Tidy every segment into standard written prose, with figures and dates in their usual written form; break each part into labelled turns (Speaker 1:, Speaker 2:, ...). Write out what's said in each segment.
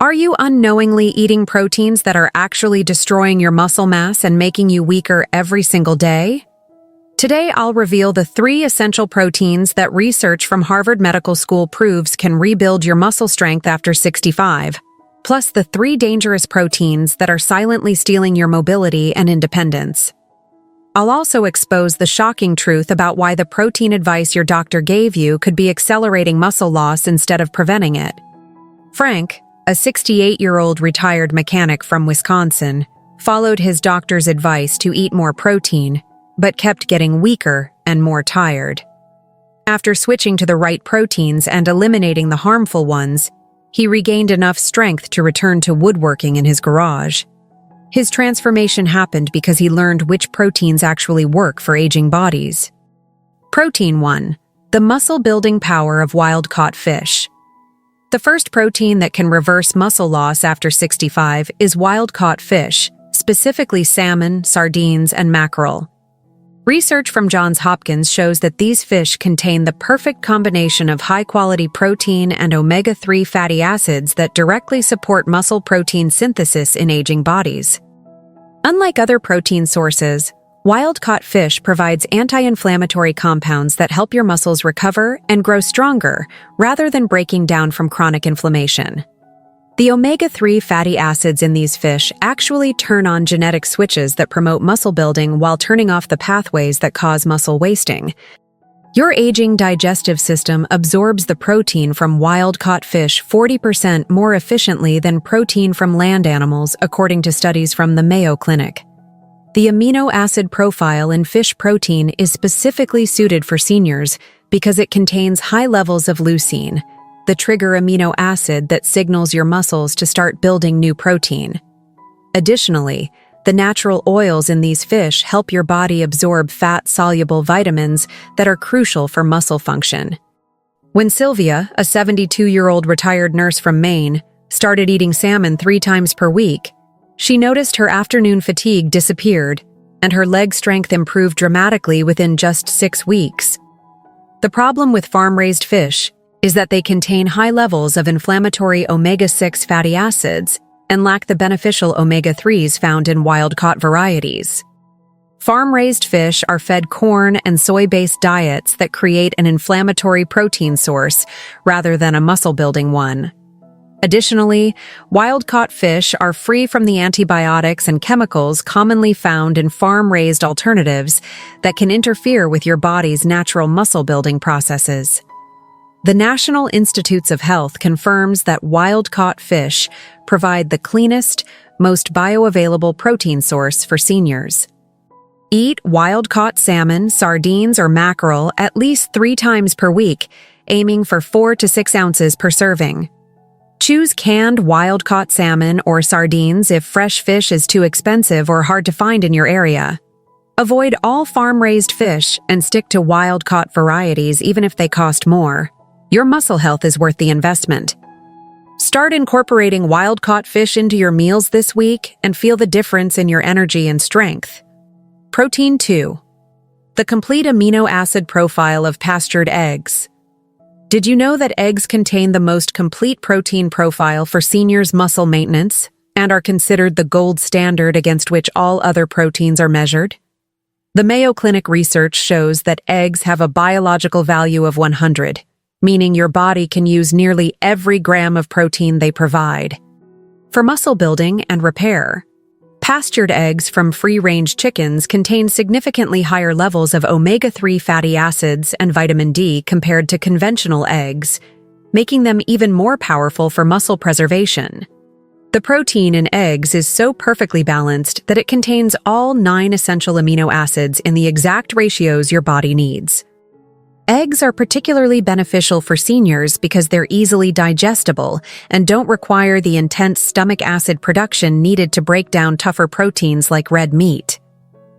Speaker 1: Are you unknowingly eating proteins that are actually destroying your muscle mass and making you weaker every single day? Today, I'll reveal the 3 essential proteins that research from Harvard Medical School proves can rebuild your muscle strength after 65, plus the 3 dangerous proteins that are silently stealing your mobility and independence. I'll also expose the shocking truth about why the protein advice your doctor gave you could be accelerating muscle loss instead of preventing it. Frank, a 68-year-old retired mechanic from Wisconsin, followed his doctor's advice to eat more protein, but kept getting weaker and more tired. After switching to the right proteins and eliminating the harmful ones, he regained enough strength to return to woodworking in his garage. His transformation happened because he learned which proteins actually work for aging bodies. Protein 1. The muscle-building power of wild-caught fish. The first protein that can reverse muscle loss after 65 is wild-caught fish, specifically salmon, sardines, and mackerel. Research from Johns Hopkins shows that these fish contain the perfect combination of high-quality protein and omega-3 fatty acids that directly support muscle protein synthesis in aging bodies. Unlike other protein sources, wild-caught fish provides anti-inflammatory compounds that help your muscles recover and grow stronger rather than breaking down from chronic inflammation. The omega-3 fatty acids in these fish actually turn on genetic switches that promote muscle building while turning off the pathways that cause muscle wasting. Your aging digestive system absorbs the protein from wild-caught fish 40% more efficiently than protein from land animals, according to studies from the Mayo Clinic. The amino acid profile in fish protein is specifically suited for seniors because it contains high levels of leucine, the trigger amino acid that signals your muscles to start building new protein. Additionally, the natural oils in these fish help your body absorb fat-soluble vitamins that are crucial for muscle function. When Sylvia, a 72-year-old retired nurse from Maine, started eating salmon 3 times per week, she noticed her afternoon fatigue disappeared and her leg strength improved dramatically within just 6 weeks. The problem with farm-raised fish is that they contain high levels of inflammatory omega-6 fatty acids and lack the beneficial omega-3s found in wild-caught varieties. Farm-raised fish are fed corn and soy-based diets that create an inflammatory protein source rather than a muscle-building one. Additionally, wild-caught fish are free from the antibiotics and chemicals commonly found in farm-raised alternatives that can interfere with your body's natural muscle-building processes. The National Institutes of Health confirms that wild-caught fish provide the cleanest, most bioavailable protein source for seniors. Eat wild-caught salmon, sardines, or mackerel at least 3 times per week, aiming for 4 to 6 ounces per serving. Choose canned wild-caught salmon or sardines if fresh fish is too expensive or hard to find in your area. Avoid all farm-raised fish and stick to wild-caught varieties even if they cost more. Your muscle health is worth the investment. Start incorporating wild-caught fish into your meals this week and feel the difference in your energy and strength. Protein 2. The complete amino acid profile of pastured eggs. Did you know that eggs contain the most complete protein profile for seniors' muscle maintenance and are considered the gold standard against which all other proteins are measured? The Mayo Clinic research shows that eggs have a biological value of 100. Meaning your body can use nearly every gram of protein they provide. For muscle building and repair, pastured eggs from free-range chickens contain significantly higher levels of omega-3 fatty acids and vitamin D compared to conventional eggs, making them even more powerful for muscle preservation. The protein in eggs is so perfectly balanced that it contains all 9 essential amino acids in the exact ratios your body needs. Eggs are particularly beneficial for seniors because they're easily digestible and don't require the intense stomach acid production needed to break down tougher proteins like red meat.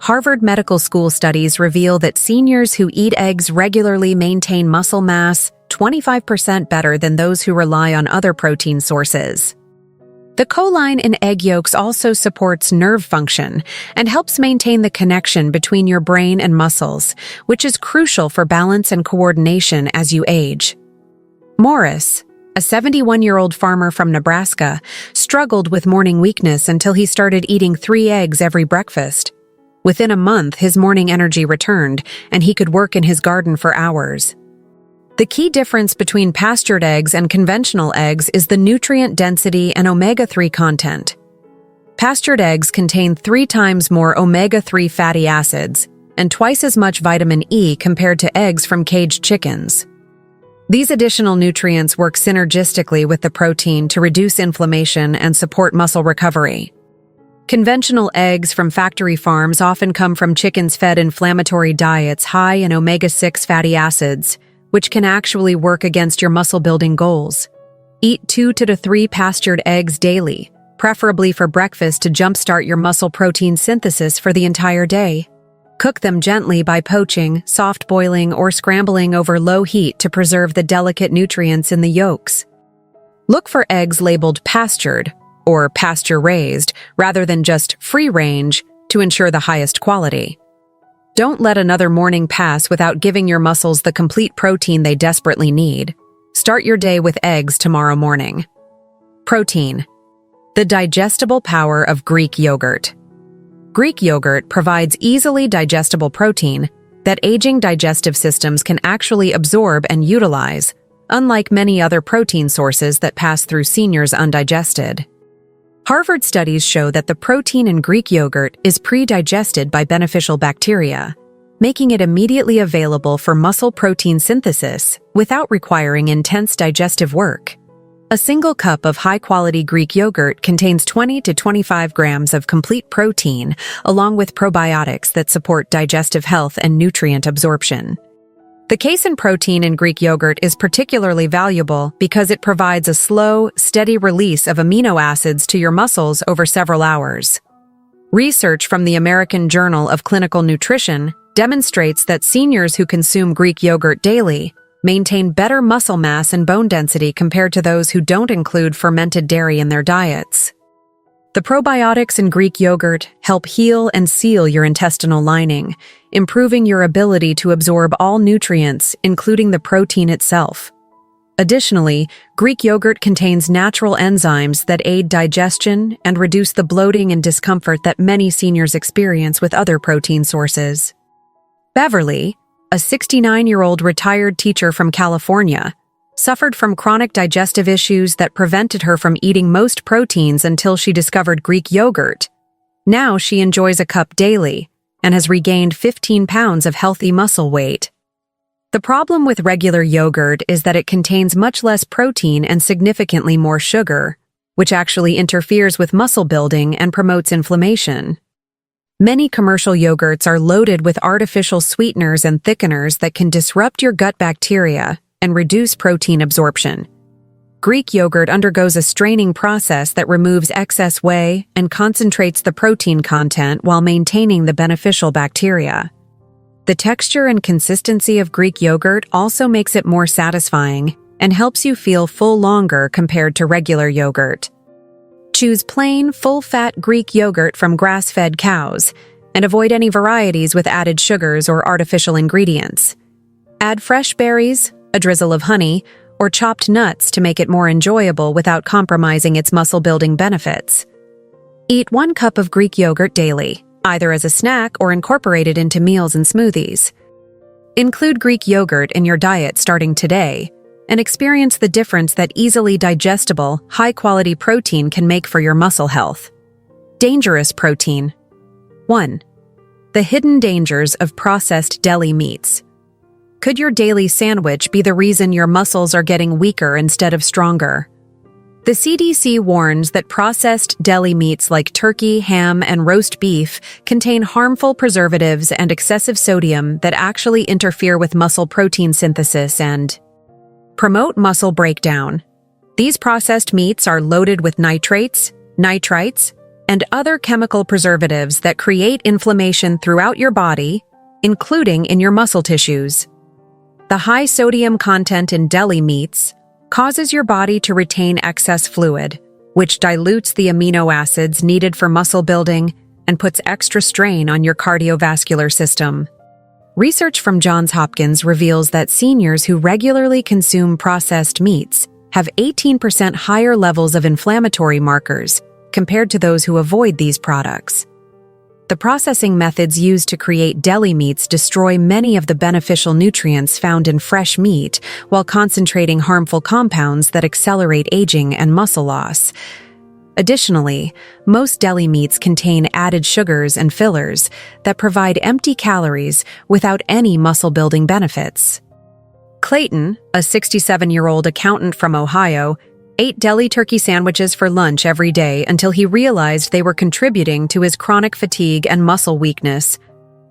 Speaker 1: Harvard Medical School studies reveal that seniors who eat eggs regularly maintain muscle mass 25% better than those who rely on other protein sources. The choline in egg yolks also supports nerve function and helps maintain the connection between your brain and muscles, which is crucial for balance and coordination as you age. Morris, A 71-year-old farmer from Nebraska struggled with morning weakness until he started eating 3 eggs every breakfast. Within a month, his morning energy returned, and he could work in his garden for hours. The key difference between pastured eggs and conventional eggs is the nutrient density and omega-3 content. Pastured eggs contain 3 times more omega-3 fatty acids and twice as much vitamin E compared to eggs from caged chickens. These additional nutrients work synergistically with the protein to reduce inflammation and support muscle recovery. Conventional eggs from factory farms often come from chickens fed inflammatory diets high in omega-6 fatty acids, which can actually work against your muscle-building goals. Eat 2 to 3 pastured eggs daily, preferably for breakfast to jumpstart your muscle protein synthesis for the entire day. Cook them gently by poaching, soft boiling, or scrambling over low heat to preserve the delicate nutrients in the yolks. Look for eggs labeled pastured or pasture-raised rather than just free-range to ensure the highest quality. Don't let another morning pass without giving your muscles the complete protein they desperately need. Start your day with eggs tomorrow morning. Protein. The digestible power of Greek yogurt. Greek yogurt provides easily digestible protein that aging digestive systems can actually absorb and utilize, unlike many other protein sources that pass through seniors undigested. Harvard studies show that the protein in Greek yogurt is pre-digested by beneficial bacteria, making it immediately available for muscle protein synthesis without requiring intense digestive work. A single cup of high-quality Greek yogurt contains 20 to 25 grams of complete protein, along with probiotics that support digestive health and nutrient absorption. The casein protein in Greek yogurt is particularly valuable because it provides a slow, steady release of amino acids to your muscles over several hours. Research from the American Journal of Clinical Nutrition demonstrates that seniors who consume Greek yogurt daily maintain better muscle mass and bone density compared to those who don't include fermented dairy in their diets. The probiotics in Greek yogurt help heal and seal your intestinal lining, improving your ability to absorb all nutrients, including the protein itself. Additionally, Greek yogurt contains natural enzymes that aid digestion and reduce the bloating and discomfort that many seniors experience with other protein sources. Beverly, a 69-year-old retired teacher from California, suffered from chronic digestive issues that prevented her from eating most proteins until she discovered Greek yogurt. Now she enjoys a cup daily and has regained 15 pounds of healthy muscle weight. The problem with regular yogurt is that it contains much less protein and significantly more sugar, which actually interferes with muscle building and promotes inflammation. Many commercial yogurts are loaded with artificial sweeteners and thickeners that can disrupt your gut bacteria and reduce protein absorption. Greek yogurt undergoes a straining process that removes excess whey and concentrates the protein content while maintaining the beneficial bacteria. The texture and consistency of Greek yogurt also makes it more satisfying and helps you feel full longer compared to regular yogurt. Choose plain, full-fat Greek yogurt from grass-fed cows and avoid any varieties with added sugars or artificial ingredients. Add fresh berries, a drizzle of honey, or chopped nuts to make it more enjoyable without compromising its muscle-building benefits. Eat 1 cup of Greek yogurt daily, either as a snack or incorporate it into meals and smoothies. Include Greek yogurt in your diet starting today, and experience the difference that easily digestible, high-quality protein can make for your muscle health. Dangerous protein. 1. The hidden dangers of processed deli meats. Could your daily sandwich be the reason your muscles are getting weaker instead of stronger? The CDC warns that processed deli meats like turkey, ham, and roast beef contain harmful preservatives and excessive sodium that actually interfere with muscle protein synthesis and promote muscle breakdown. These processed meats are loaded with nitrates, nitrites, and other chemical preservatives that create inflammation throughout your body, including in your muscle tissues. The high sodium content in deli meats causes your body to retain excess fluid, which dilutes the amino acids needed for muscle building and puts extra strain on your cardiovascular system. Research from Johns Hopkins reveals that seniors who regularly consume processed meats have 18% higher levels of inflammatory markers compared to those who avoid these products. The processing methods used to create deli meats destroy many of the beneficial nutrients found in fresh meat while concentrating harmful compounds that accelerate aging and muscle loss. Additionally, most deli meats contain added sugars and fillers that provide empty calories without any muscle-building benefits. Clayton, a 67-year-old accountant from Ohio, ate deli turkey sandwiches for lunch every day until he realized they were contributing to his chronic fatigue and muscle weakness.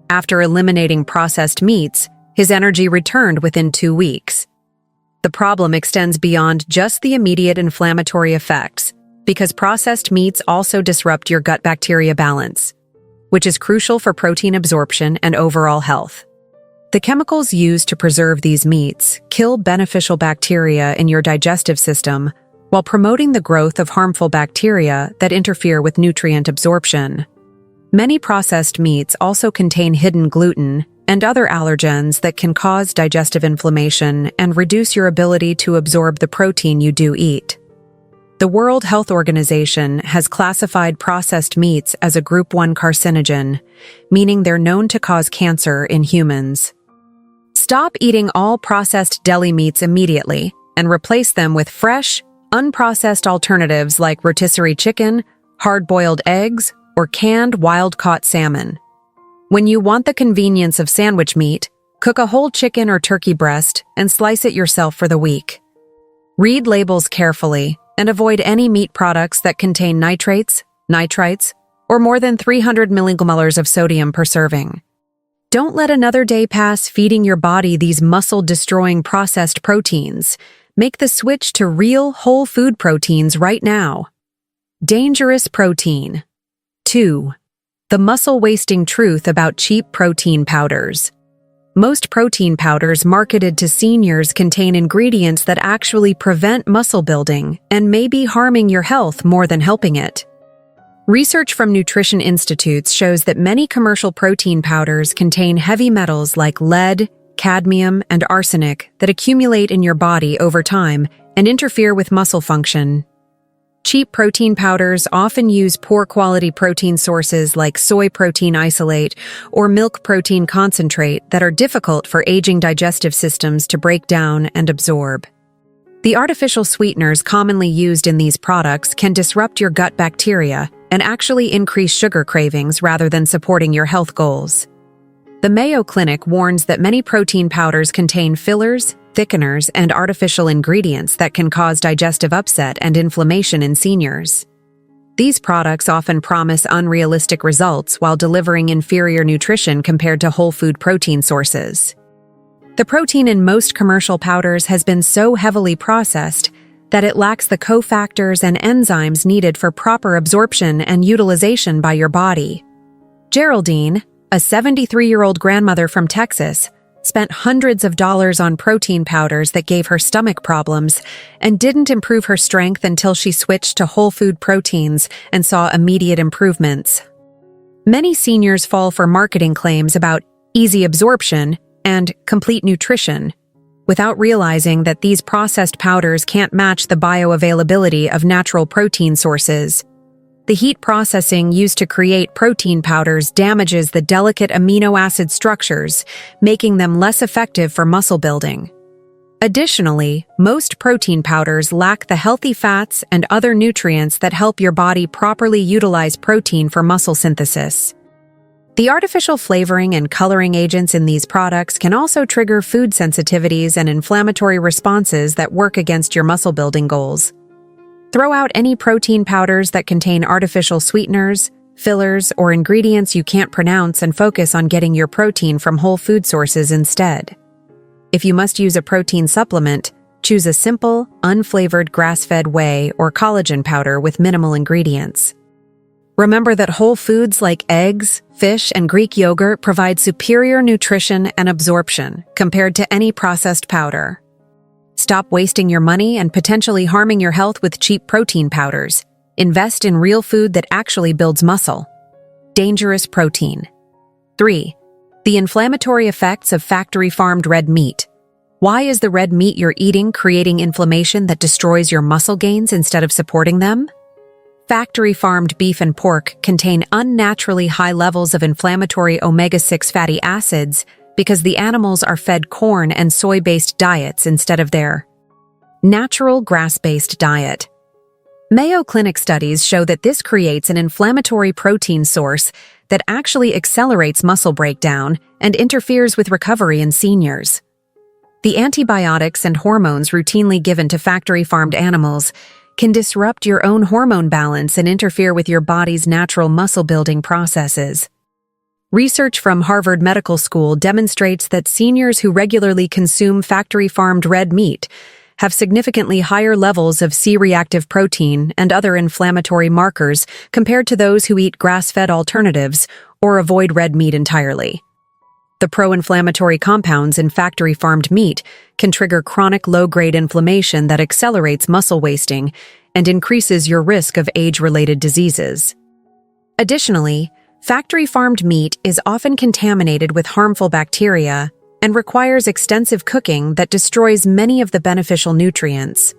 Speaker 1: After eliminating processed meats, his energy returned within 2 weeks. The problem extends beyond just the immediate inflammatory effects, because processed meats also disrupt your gut bacteria balance, which is crucial for protein absorption and overall health. The chemicals used to preserve these meats kill beneficial bacteria in your digestive system while promoting the growth of harmful bacteria that interfere with nutrient absorption. Many processed meats also contain hidden gluten and other allergens that can cause digestive inflammation and reduce your ability to absorb the protein you do eat. The World Health Organization has classified processed meats as a Group 1 carcinogen, meaning they're known to cause cancer in humans. Stop eating all processed deli meats immediately and replace them with fresh, unprocessed alternatives like rotisserie chicken, hard-boiled eggs, or canned wild-caught salmon. When you want the convenience of sandwich meat, cook a whole chicken or turkey breast and slice it yourself for the week. Read labels carefully and avoid any meat products that contain nitrates, nitrites, or more than 300 millimolars of sodium per serving. Don't let another day pass feeding your body these muscle-destroying processed proteins. Make the switch to real, whole food proteins right now. Dangerous protein. 2. The muscle-wasting truth about cheap protein powders. Most protein powders marketed to seniors contain ingredients that actually prevent muscle building and may be harming your health more than helping it. Research from nutrition institutes shows that many commercial protein powders contain heavy metals like lead, cadmium, and arsenic that accumulate in your body over time and interfere with muscle function. Cheap protein powders often use poor-quality protein sources like soy protein isolate or milk protein concentrate that are difficult for aging digestive systems to break down and absorb. The artificial sweeteners commonly used in these products can disrupt your gut bacteria and actually increase sugar cravings rather than supporting your health goals. The Mayo Clinic warns that many protein powders contain fillers, thickeners, and artificial ingredients that can cause digestive upset and inflammation in seniors. These products often promise unrealistic results while delivering inferior nutrition compared to whole food protein sources. The protein in most commercial powders has been so heavily processed that it lacks the cofactors and enzymes needed for proper absorption and utilization by your body. Geraldine, a 73-year-old grandmother from Texas, spent hundreds of dollars on protein powders that gave her stomach problems and didn't improve her strength until she switched to whole food proteins and saw immediate improvements. Many seniors fall for marketing claims about easy absorption and complete nutrition, without realizing that these processed powders can't match the bioavailability of natural protein sources. The heat processing used to create protein powders damages the delicate amino acid structures, making them less effective for muscle building. Additionally, most protein powders lack the healthy fats and other nutrients that help your body properly utilize protein for muscle synthesis. The artificial flavoring and coloring agents in these products can also trigger food sensitivities and inflammatory responses that work against your muscle building goals. Throw out any protein powders that contain artificial sweeteners, fillers, or ingredients you can't pronounce and focus on getting your protein from whole food sources instead. If you must use a protein supplement, choose a simple, unflavored grass-fed whey or collagen powder with minimal ingredients. Remember that whole foods like eggs, fish, and Greek yogurt provide superior nutrition and absorption compared to any processed powder. Stop wasting your money and potentially harming your health with cheap protein powders. Invest in real food that actually builds muscle. Dangerous protein. 3. The inflammatory effects of factory-farmed red meat. Why is the red meat you're eating creating inflammation that destroys your muscle gains instead of supporting them? Factory-farmed beef and pork contain unnaturally high levels of inflammatory omega-6 fatty acids because the animals are fed corn and soy-based diets instead of their natural grass-based diet. Mayo Clinic studies show that this creates an inflammatory protein source that actually accelerates muscle breakdown and interferes with recovery in seniors. The antibiotics and hormones routinely given to factory-farmed animals can disrupt your own hormone balance and interfere with your body's natural muscle-building processes. Research from Harvard Medical School demonstrates that seniors who regularly consume factory-farmed red meat have significantly higher levels of C-reactive protein and other inflammatory markers compared to those who eat grass-fed alternatives or avoid red meat entirely. The pro-inflammatory compounds in factory-farmed meat can trigger chronic low-grade inflammation that accelerates muscle wasting and increases your risk of age-related diseases. Additionally, factory-farmed meat is often contaminated with harmful bacteria and requires extensive cooking that destroys many of the beneficial nutrients.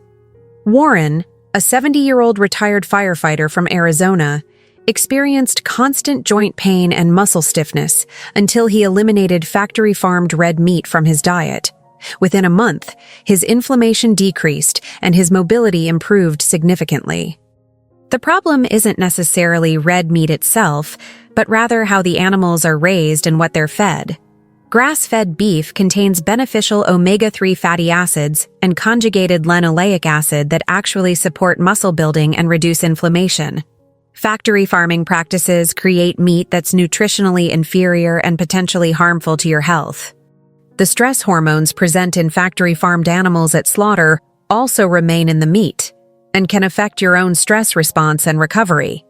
Speaker 1: Warren, a 70-year-old retired firefighter from Arizona, experienced constant joint pain and muscle stiffness until he eliminated factory-farmed red meat from his diet. Within a month, his inflammation decreased and his mobility improved significantly. The problem isn't necessarily red meat itself, but rather how the animals are raised and what they're fed. Grass-fed beef contains beneficial omega-3 fatty acids and conjugated linoleic acid that actually support muscle building and reduce inflammation. Factory farming practices create meat that's nutritionally inferior and potentially harmful to your health. The stress hormones present in factory-farmed animals at slaughter also remain in the meat and can affect your own stress response and recovery.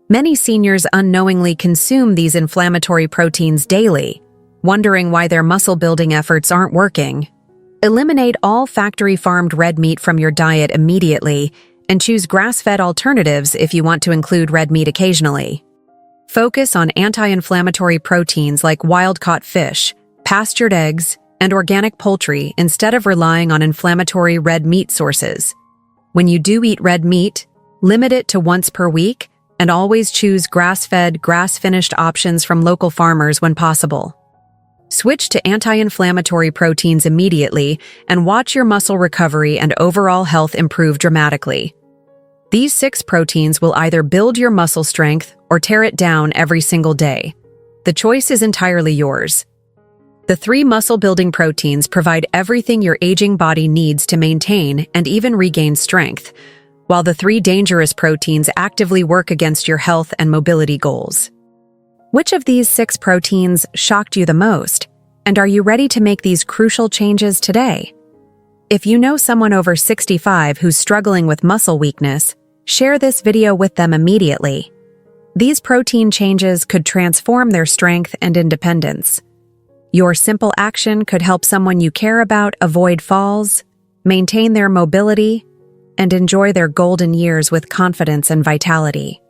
Speaker 1: Many seniors unknowingly consume these inflammatory proteins daily, wondering why their muscle-building efforts aren't working. Eliminate all factory-farmed red meat from your diet immediately and choose grass-fed alternatives if you want to include red meat occasionally. Focus on anti-inflammatory proteins like wild-caught fish, pastured eggs, and organic poultry instead of relying on inflammatory red meat sources. When you do eat red meat, limit it to once per week and always choose grass-fed, grass-finished options from local farmers when possible. Switch to anti-inflammatory proteins immediately and watch your muscle recovery and overall health improve dramatically. These 6 proteins will either build your muscle strength or tear it down every single day. The choice is entirely yours. The 3 muscle-building proteins provide everything your aging body needs to maintain and even regain strength, while the 3 dangerous proteins actively work against your health and mobility goals. Which of these 6 proteins shocked you the most, and are you ready to make these crucial changes today? If you know someone over 65 who's struggling with muscle weakness, share this video with them immediately. These protein changes could transform their strength and independence. Your simple action could help someone you care about avoid falls, maintain their mobility, and enjoy their golden years with confidence and vitality.